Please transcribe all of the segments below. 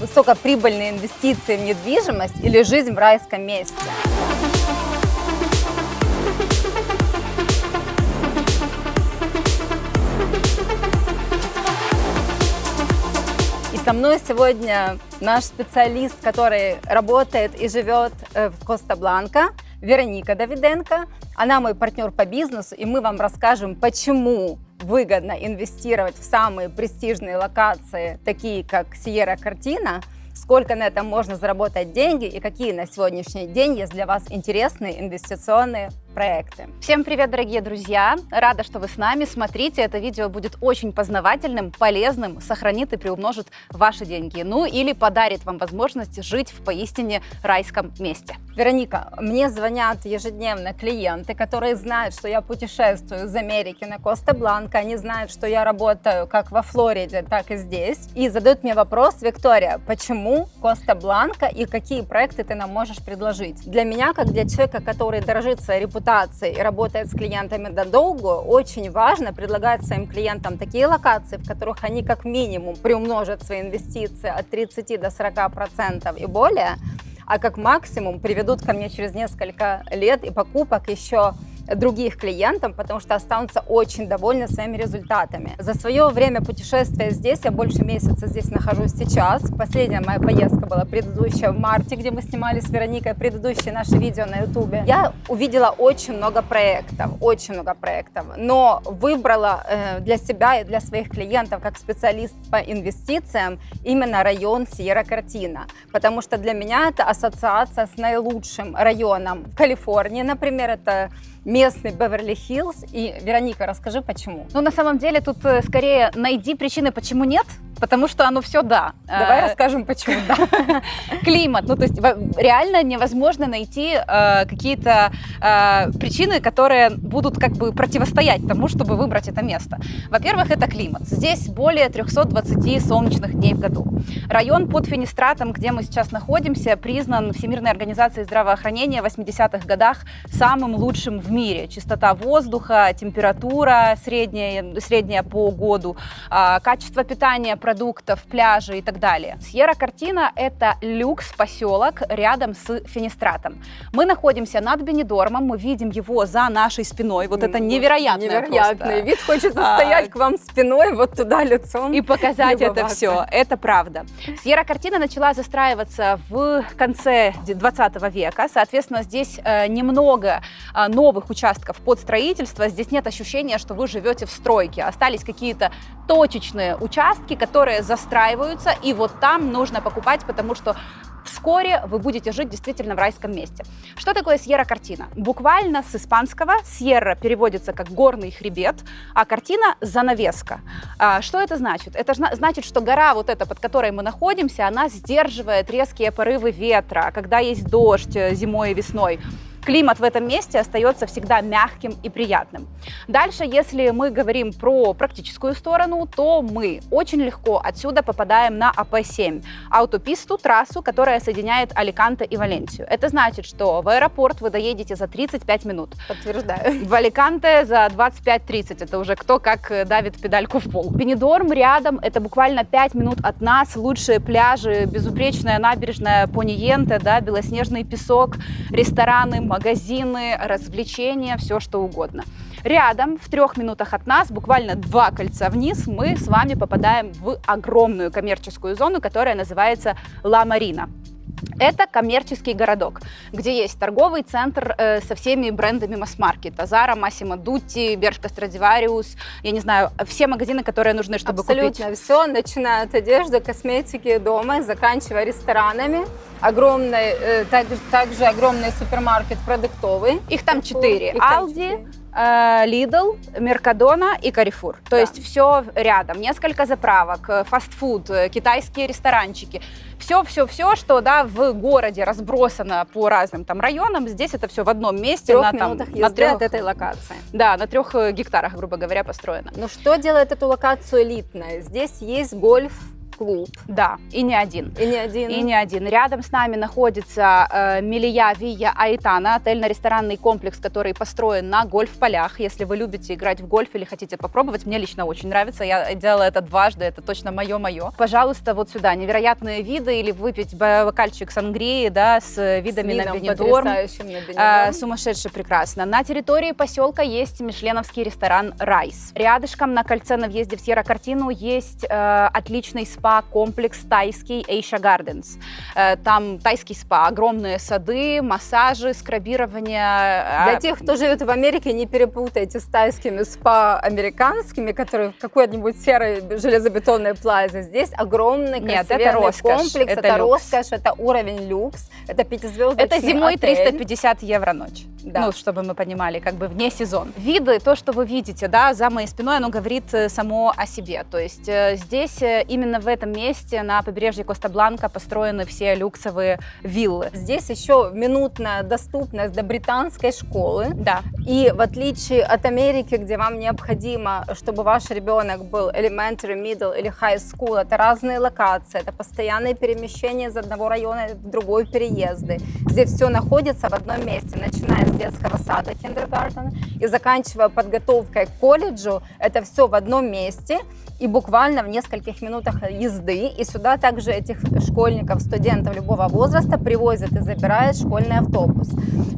высокоприбыльные инвестиции в недвижимость или жизнь в райском месте. И со мной сегодня наш специалист, который работает и живет в Коста-Бланка, Вероника Давиденко. Она мой партнер по бизнесу, и мы вам расскажем, почему выгодно инвестировать в самые престижные локации, такие как Сьерра Кортина, сколько на этом можно заработать деньги и какие на сегодняшний день есть для вас интересные инвестиционные проекты. Всем привет, дорогие друзья! Рада, что вы с нами. Смотрите, это видео будет очень познавательным, полезным, сохранит и приумножит ваши деньги. Ну или подарит вам возможность жить в поистине райском месте. Вероника, мне звонят ежедневно клиенты, которые знают, что я путешествую из Америки на Коста-Бланка. Они знают, что я работаю как во Флориде, так и здесь. И задают мне вопрос: Виктория, почему Коста-Бланка и какие проекты ты нам можешь предложить? Для меня, как для человека, который дорожит своей репутацией и работает с клиентами надолго, очень важно предлагать своим клиентам такие локации, в которых они как минимум приумножат свои инвестиции от 30 до 40% и более, а как максимум приведут ко мне через несколько лет и покупок еще других клиентам, потому что останутся очень довольны своими результатами. За свое время путешествия здесь, я больше месяца здесь нахожусь сейчас. Последняя моя поездка была предыдущая в марте, где мы снимали с Вероникой предыдущие наши видео на ютубе. Я увидела очень много проектов, но выбрала для себя и для своих клиентов, как специалист по инвестициям, именно район Сьерра Кортина, потому что для меня это ассоциация с наилучшим районом в Калифорнии, например, это местный Беверли-Хиллз. И, Вероника, расскажи, почему. Ну, на самом деле, тут скорее найди причины, почему нет, потому что оно все да. Давай расскажем, почему да. Климат. Ну, то есть реально невозможно найти какие-то причины, которые будут как бы противостоять тому, чтобы выбрать это место. Во-первых, это климат. Здесь более 320 солнечных дней в году. Район под Фенистратом, где мы сейчас находимся, признан Всемирной организацией здравоохранения в 80-х годах самым лучшим в мире. Чистота воздуха, температура средняя по году, качество питания, продуктов, пляжи и так далее. Сьерра Кортина – это люкс-поселок рядом с Фенистратом. Мы находимся над Бенидормом, мы видим его за нашей спиной. Вот это невероятный вид. Хочется стоять к вам спиной, вот туда лицом. И показать это все. Это правда. Сьерра Кортина начала застраиваться в конце 20 века. Соответственно, здесь немного новых участков под строительство. Здесь нет ощущения, что вы живете в стройке. Остались какие-то точечные участки, которые застраиваются, и вот там нужно покупать, потому что вскоре вы будете жить действительно в райском месте. Что такое Сьерра Кортина? Буквально с испанского «сьерра» переводится как горный хребет, а «кортина» — занавеска. Что это значит? Это значит, что гора вот эта, под которой мы находимся, она сдерживает резкие порывы ветра, когда есть дождь зимой и весной. Климат в этом месте остается всегда мягким и приятным. Дальше, если мы говорим про практическую сторону, то мы очень легко отсюда попадаем на АП-7, автописту, трассу, которая соединяет Аликанте и Валенсию. Это значит, что в аэропорт вы доедете за 35 минут. Подтверждаю. В Аликанте за 25-30. Это уже кто как давит педальку в пол. Бенидорм рядом, это буквально 5 минут от нас. Лучшие пляжи, безупречная набережная Поньенте, да, белоснежный песок, рестораны, магазины, развлечения, все что угодно. Рядом, в 3 минутах от нас, буквально 2 кольца вниз, мы с вами попадаем в огромную коммерческую зону, которая называется Ла Марина. Это коммерческий городок, где есть торговый центр со всеми брендами масс-маркета. Zara, Massimo Dutti, Bershka Stradivarius, я не знаю, все магазины, которые нужны, чтобы купить. Абсолютно все, начиная от одежды, косметики, дома, заканчивая ресторанами. Огромный, также огромный супермаркет продуктовый. Их там 4. Aldi, Lidl, Mercadona и Carrefour. То есть все рядом. Несколько заправок, фастфуд, китайские ресторанчики. Все, что в городе разбросано по разным там районам, здесь это все в одном месте. В 3 минутах езды от этой локации. Да, на 3 гектарах, грубо говоря, построено. Но что делает эту локацию элитной? Здесь есть гольф, клуб. Да, и не один. И не один. И не один. Рядом с нами находится Мелия Вия Аитана, отельно-ресторанный комплекс, который построен на гольф-полях. Если вы любите играть в гольф или хотите попробовать, мне лично очень нравится. Я делала это дважды, это точно мое-мое. Пожалуйста, вот сюда. Невероятные виды, или выпить бокальчик сангрии, да, с видами на Бенидорм. Сумасшедше прекрасно. На территории поселка есть мишленовский ресторан «Райс». Рядышком на кольце на въезде в Сьерра-Картину есть отличный спа-комплекс тайский Asia Gardens. Там тайский спа, огромные сады, массажи, скрабирование. Для тех, кто живет в Америке, не перепутайте с тайскими спа американскими, которые в какой-нибудь серой железобетонной плазе. Здесь огромный красивый комплекс. Это роскошь, это уровень люкс, это 5-звездочный Это зимой отель. 350 евро ночь. Да. Ну, чтобы мы понимали, как бы вне сезон. Виды, то, что вы видите, да, за моей спиной, оно говорит само о себе. То есть здесь, именно в этом месте, на побережье Коста-Бланка, построены все люксовые виллы. Здесь еще минутная доступность до британской школы. Да. И в отличие от Америки, где вам необходимо, чтобы ваш ребенок был elementary, middle или high school, это разные локации, это постоянные перемещения из одного района в другой, переезды. Здесь все находится в одном месте, начиная с детского сада, kindergarten, и заканчивая подготовкой к колледжу, это все в одном месте и буквально в нескольких минутах езды. И сюда также этих школьников, студентов любого возраста привозят и забирает школьный автобус.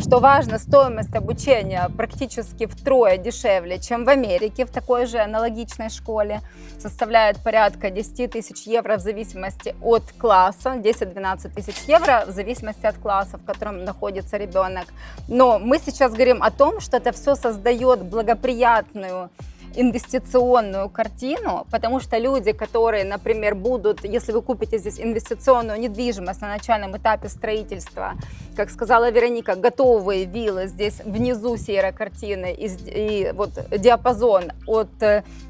Что важно, стоимость обучения практически втрое дешевле, чем в Америке в такой же аналогичной школе. Составляет порядка 10 тысяч евро в зависимости от класса, 10-12 тысяч евро в зависимости от класса, в котором находится ребенок. Но мы сейчас говорим о том, что это все создает благоприятную инвестиционную картину, потому что люди, которые, например, будут, если вы купите здесь инвестиционную недвижимость на начальном этапе строительства, как сказала Вероника, готовые виллы здесь внизу Сьерра-Картины, и вот диапазон от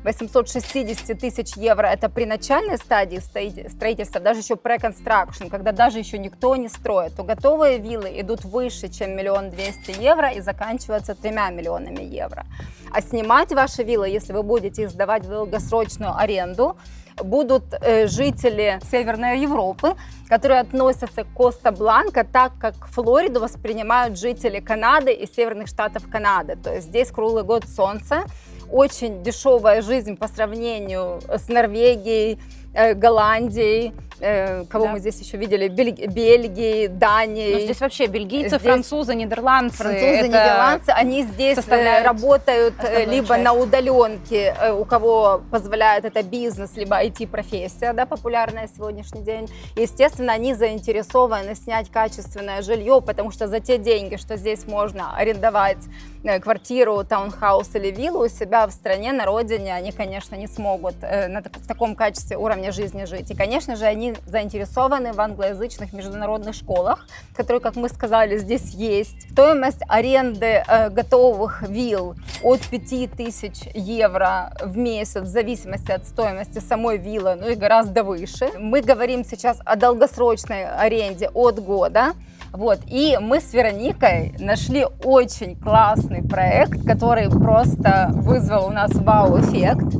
860 тысяч евро, это при начальной стадии строительства, даже еще pre-construction, когда даже еще никто не строит, то готовые виллы идут выше, чем 1 200 000 евро и заканчиваются 3 миллионами евро. А снимать ваши виллы, если вы будете их сдавать в долгосрочную аренду, будут жители Северной Европы, которые относятся к Коста-Бланка так, как Флориду воспринимают жители Канады и северных штатов Канады. То есть здесь круглый год солнце, очень дешевая жизнь по сравнению с Норвегией, Голландией, кого мы здесь еще видели, Бельгией, Данией. Ну, здесь вообще бельгийцы, французы, нидерландцы. Нидерландцы, они здесь работают либо часть на удаленке, у кого позволяет это бизнес, либо IT-профессия, да, популярная на сегодняшний день. Естественно, они заинтересованы снять качественное жилье, потому что за те деньги, что здесь можно арендовать квартиру, таунхаус или виллу у себя в стране, на родине, они, конечно, не смогут в таком качестве уровня жизни жить. И, конечно же, они заинтересованы в англоязычных международных школах, которые, как мы сказали, здесь есть. Стоимость аренды готовых вилл от 5000 евро в месяц, в зависимости от стоимости самой виллы, ну и гораздо выше. Мы говорим сейчас о долгосрочной аренде от года. Вот. И мы с Вероникой нашли очень классный проект, который просто вызвал у нас вау-эффект.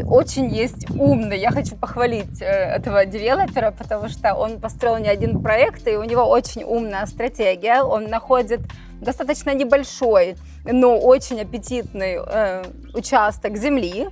Очень есть умный. Я хочу похвалить этого девелопера, потому что он построил не один проект, и у него очень умная стратегия. Он находит достаточно небольшой, но очень аппетитный участок земли,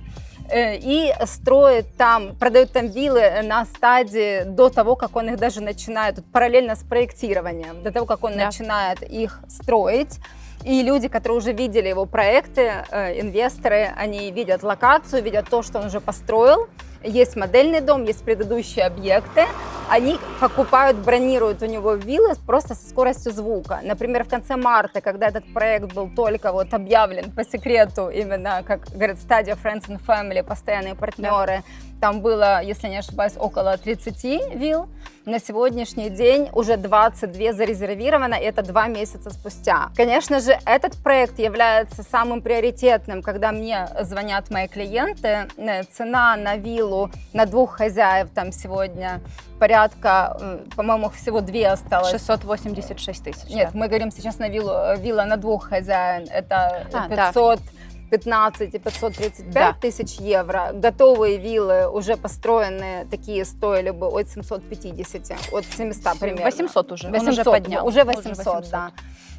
и строит там, продает там виллы на стадии до того, как он их даже начинает, параллельно с проектированием, до того, как он начинает их строить. И люди, которые уже видели его проекты, инвесторы, они видят локацию, видят то, что он уже построил. Есть модельный дом, есть предыдущие объекты. Они покупают, бронируют у него виллы просто со скоростью звука. Например, в конце марта, когда этот проект был только вот объявлен по секрету, именно, как говорят, стадия Friends and Family, постоянные партнеры, там было, если не ошибаюсь, около 30 вилл. На сегодняшний день уже 22 зарезервировано, и это 2 месяца спустя. Конечно же, этот проект является самым приоритетным, когда мне звонят мои клиенты. Цена на виллу на 2 хозяев там сегодня порядка, по-моему, всего 2 осталось. 686 тысяч. Нет, мы говорим сейчас на вилла на 2 хозяев. Это 15 и 535 Да. тысяч евро. Готовые виллы уже построенные, такие стоили бы от 750, от 700 примерно. 800 уже, он 800, уже поднял. Уже 800, да.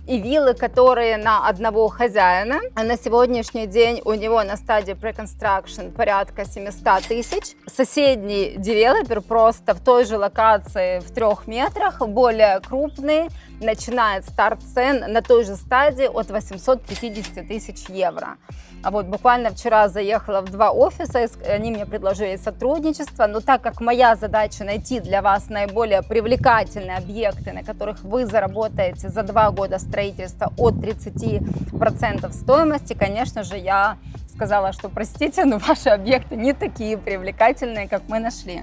И виллы, которые на одного хозяина, а на сегодняшний день у него на стадии pre-construction порядка 700 тысяч. Соседний девелопер просто в той же локации в 3 метрах, более крупный, начинает старт цен на той же стадии от 850 тысяч евро. А вот буквально вчера заехала в 2 офиса, они мне предложили сотрудничество, но так как моя задача найти для вас наиболее привлекательные объекты, на которых вы заработаете за 2 года строительства от 30% стоимости, конечно же, я сказала, что простите, но ваши объекты не такие привлекательные, как мы нашли.